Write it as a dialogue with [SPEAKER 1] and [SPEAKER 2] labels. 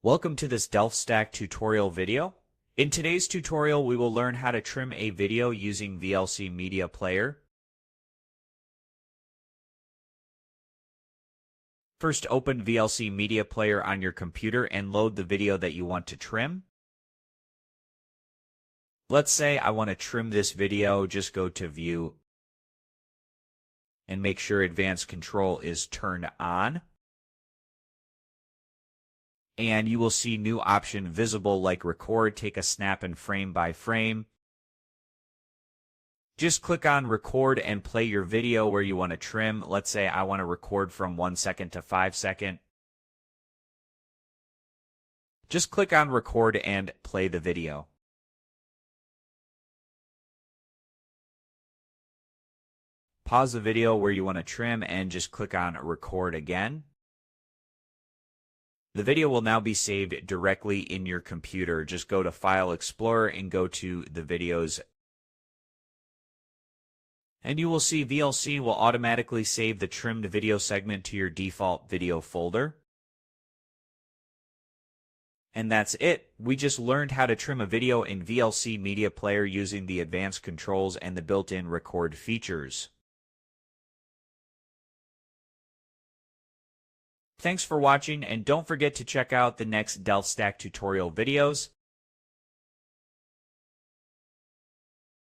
[SPEAKER 1] Welcome to this DelfStack tutorial video. In today's tutorial, we will learn how to trim a video using VLC Media Player. First, open VLC Media Player on your computer and load the video that you want to trim. Let's say I want to trim this video. Just go to View and make sure Advanced Control is turned on. And you will see new option visible like Record, take a snap and frame by frame. Just click on Record and play your video where you want to trim. Let's say I want to record from 1 second to 5 seconds. Just click on Record and play the video. Pause the video where you want to trim and just click on Record again. The video will now be saved directly in your computer. Just go to File Explorer and go to the videos. And you will see VLC will automatically save the trimmed video segment to your default video folder. And that's it. We just learned how to trim a video in VLC Media Player using the advanced controls and the built-in record features. Thanks for watching, and don't forget to check out the next DelfStack tutorial videos.